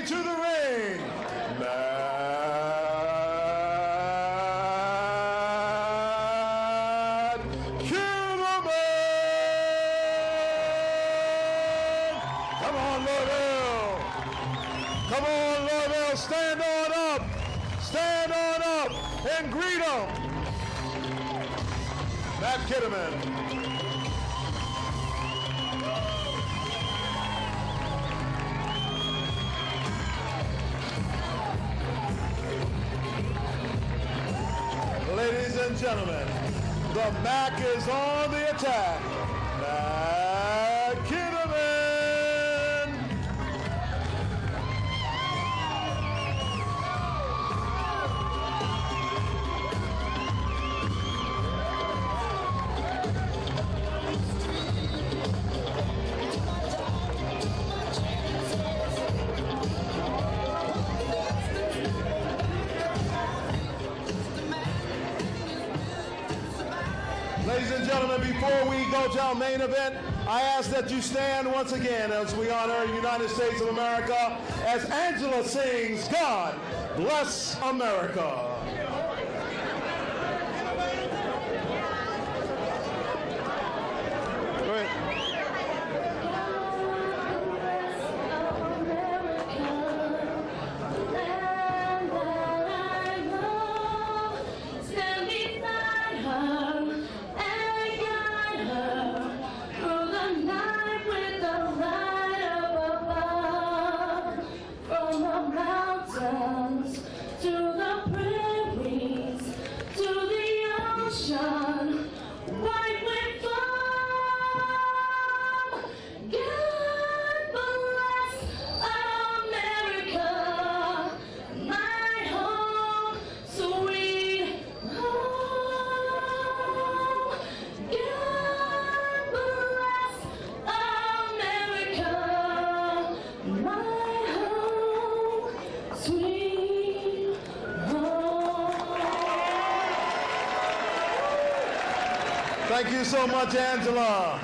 to the ring, Matt Kitterman. Come on, Louisville. Come on, Louisville. Stand on up. Stand on up and greet him. Matt Kitterman. Ladies and gentlemen, the Mac is on the attack. Matt Kitterman. Ladies and gentlemen, before we go to our main event, I ask that you stand once again as we honor United States of America as Angela sings God Bless America. Go ahead. Thank you so much, Angela.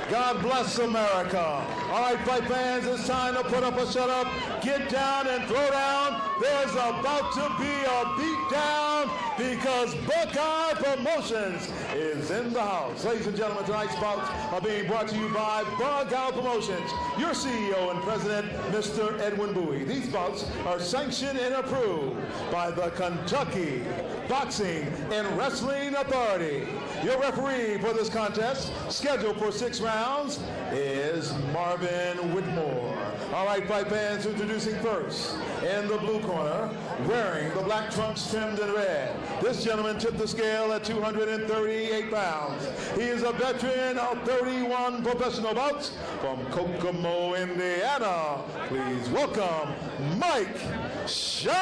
God bless America. All right, fight fans, it's time to put up or shut up, get down and throw down. There's about to be a beat down because Bugeye Promotions is in the house. Ladies and gentlemen, tonight's bouts are being brought to you by Bugeye Promotions, your CEO and president, Mr. Edwin Bowie. These bouts are sanctioned and approved by the Kentucky Boxing and Wrestling Authority. Your referee for this contest, scheduled for 6 rounds, is Marvin Whitmore. All right, fight fans, introducing first, in the blue corner, wearing the black trunks trimmed in red. This gentleman tipped the scale at 238 pounds. He is a veteran of 31 professional bouts from Kokomo, Indiana. Please welcome Mike Shane.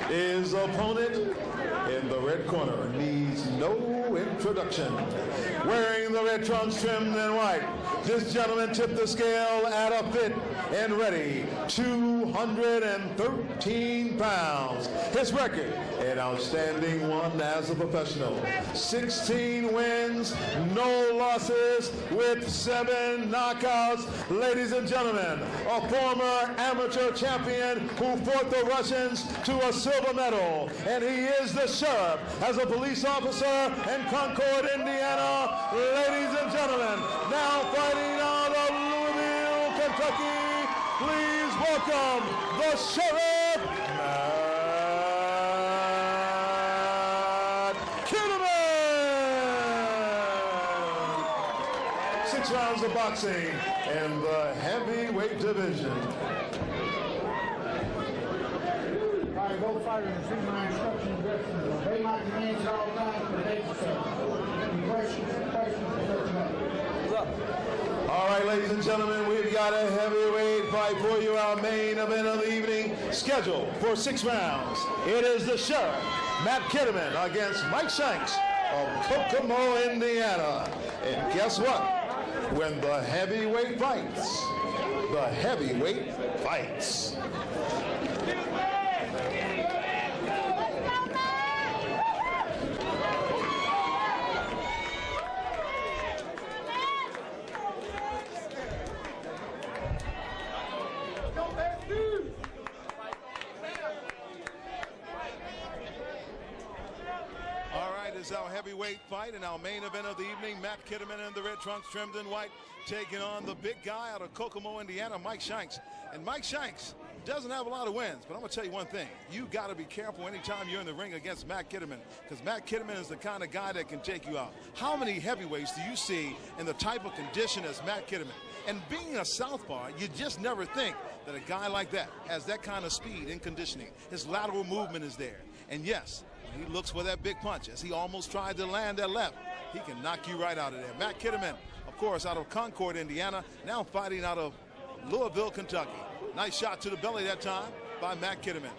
His opponent in the red corner needs no introduction. Wearing the red trunks trimmed in white, this gentleman tipped the scale at a fit and ready 213 pounds. His record, an outstanding one as a professional. 16 wins, no losses, with 7 knockouts. Ladies and gentlemen, a former amateur champion who fought the Russians to a silver medal, and he is the sheriff as a police officer in Concord, Indiana. Ladies and gentlemen, now fighting out of Louisville, Kentucky, please welcome the sheriff, Matt Kitterman. 6 rounds of boxing in the heavyweight division. All right, both fighters receive my instructions and directions. Obey my commands at all times for the yourself. Any questions for 30 minutes. All right, ladies and gentlemen, we've got a heavyweight fight for you, our main event of the evening, scheduled for 6 rounds. It is the sheriff, Matt Kitterman, against Mike Shanks of Kokomo, Indiana. And guess what? When the heavyweight fights, the heavyweight fights. heavyweight fight in our main event of the evening. Matt Kitterman in the red trunks, trimmed in white, taking on the big guy out of Kokomo, Indiana, Mike Shanks. And Mike Shanks doesn't have a lot of wins, but I'm going to tell you one thing. You got to be careful anytime you're in the ring against Matt Kitterman, because Matt Kitterman is the kind of guy that can take you out. How many heavyweights do you see in the type of condition as Matt Kitterman? And being a southpaw, you just never think that a guy like that has that kind of speed and conditioning. His lateral movement is there. And yes, he looks for that big punch. As he almost tried to land that left, he can knock you right out of there. Matt Kitterman, of course, out of Concord, Indiana, now fighting out of Louisville, Kentucky. Nice shot to the belly that time by Matt Kitterman.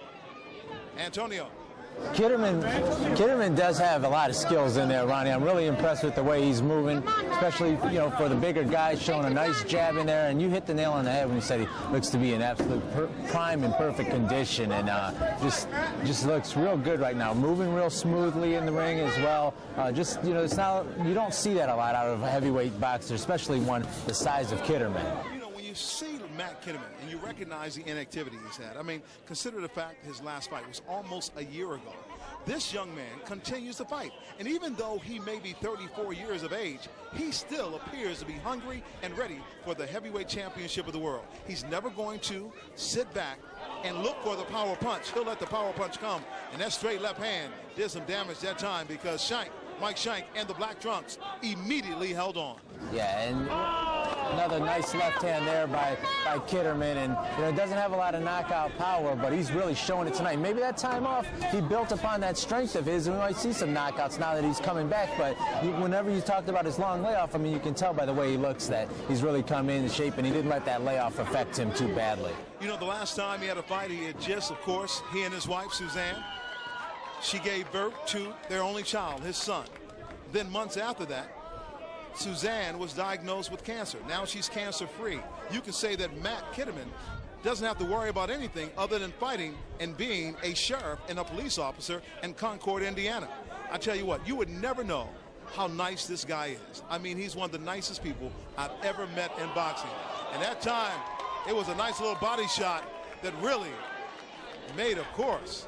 Antonio. Kitterman does have a lot of skills in there, Ronnie. I'm really impressed with the way he's moving, especially for the bigger guys, showing a nice jab in there. And you hit the nail on the head when you said he looks to be in absolute prime and perfect condition, and just looks real good right now. Moving real smoothly in the ring as well. It's not, you don't see that a lot out of a heavyweight boxer, especially one the size of Kitterman. You see Matt Kitterman and you recognize the inactivity he's had. I mean, consider the fact his last fight was almost a year ago. This young man continues to fight. And even though he may be 34 years of age, he still appears to be hungry and ready for the heavyweight championship of the world. He's never going to sit back and look for the power punch. He'll let the power punch come. And that straight left hand did some damage that time because Mike Shank and the Black Trunks immediately held on. Yeah, and another nice left hand there by Kitterman, and it doesn't have a lot of knockout power, but he's really showing it tonight. Maybe that time off, he built upon that strength of his, and we might see some knockouts now that he's coming back, but whenever you talked about his long layoff, I mean, you can tell by the way he looks that he's really come in shape, and he didn't let that layoff affect him too badly. The last time he had a fight, he had just, of course, he and his wife, Suzanne, she gave birth to their only child, his son. Then months after that, Suzanne was diagnosed with cancer. Now she's cancer-free. You can say that Matt Kitterman doesn't have to worry about anything other than fighting and being a sheriff and a police officer in Concord, Indiana. I tell you what, you would never know how nice this guy is. I mean, he's one of the nicest people I've ever met in boxing. And that time, it was a nice little body shot that really made, of course,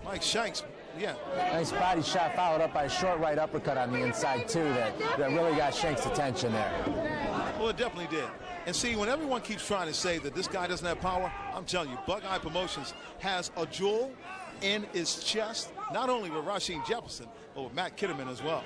Mike Shanks. Yeah. Nice body shot followed up by a short right uppercut on the inside, too, that really got Shanks' attention there. Well, it definitely did. And see, when everyone keeps trying to say that this guy doesn't have power, I'm telling you, Bugeye Promotions has a jewel in its chest, not only with Rasheem Jefferson, but with Matt Kitterman as well.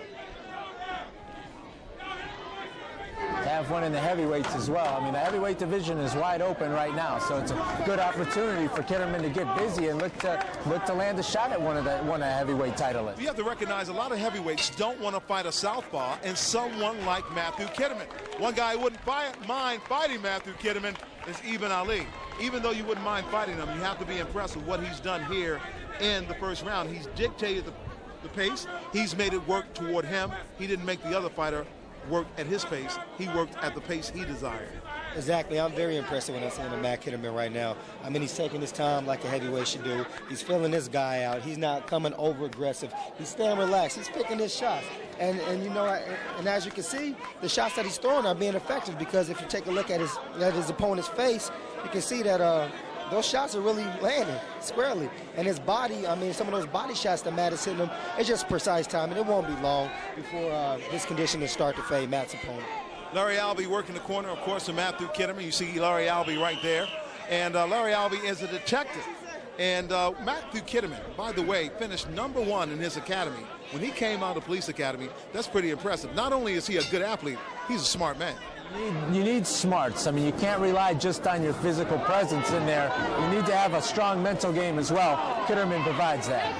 Have one in the heavyweights as well. I mean, the heavyweight division is wide open right now, so it's a good opportunity for Kitterman to get busy and look to land a shot at one of the heavyweight title lists. You have to recognize a lot of heavyweights don't want to fight a southpaw and someone like Matthew Kitterman. One guy who wouldn't mind fighting Matthew Kitterman is Eben Ali. Even though you wouldn't mind fighting him, you have to be impressed with what he's done here in the first round. He's dictated the pace. He's made it work toward him. He didn't make the other fighter worked at his pace. He worked at the pace he desired. Exactly. I'm very impressed when I'm seeing the Matt Kitterman right now. I mean, he's taking his time like a heavyweight should do. He's filling this guy out. He's not coming over aggressive. He's staying relaxed. He's picking his shots. And as you can see, the shots that he's throwing are being effective because if you take a look at his opponent's face, you can see that those shots are really landing squarely. And his body, I mean, some of those body shots that Matt is hitting him, it's just precise time, and it won't be long before this condition will start to fade Matt's opponent. Larry Albee working the corner, of course, of Matthew Kitterman. You see Larry Albee right there. And Larry Albee is a detective. And Matthew Kitterman, by the way, finished #1 in his academy. When he came out of police academy, that's pretty impressive. Not only is he a good athlete, he's a smart man. You need smarts. I mean, you can't rely just on your physical presence in there. You need to have a strong mental game as well. Kitterman provides that.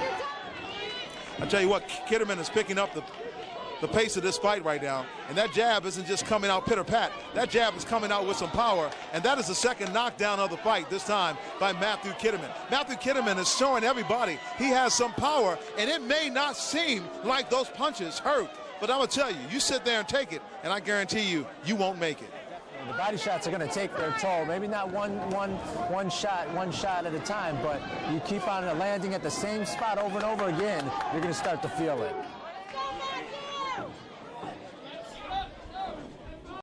I tell you what, Kitterman is picking up the pace of this fight right now, and that jab isn't just coming out pitter-pat. That jab is coming out with some power, and that is the second knockdown of the fight, this time by Matthew Kitterman. Matthew Kitterman is showing everybody he has some power, and it may not seem like those punches hurt, but I'm going to tell you, you sit there and take it, and I guarantee you, you won't make it. The body shots are going to take their toll. Maybe not one shot at a time, but you keep on landing at the same spot over and over again, you're going to start to feel it.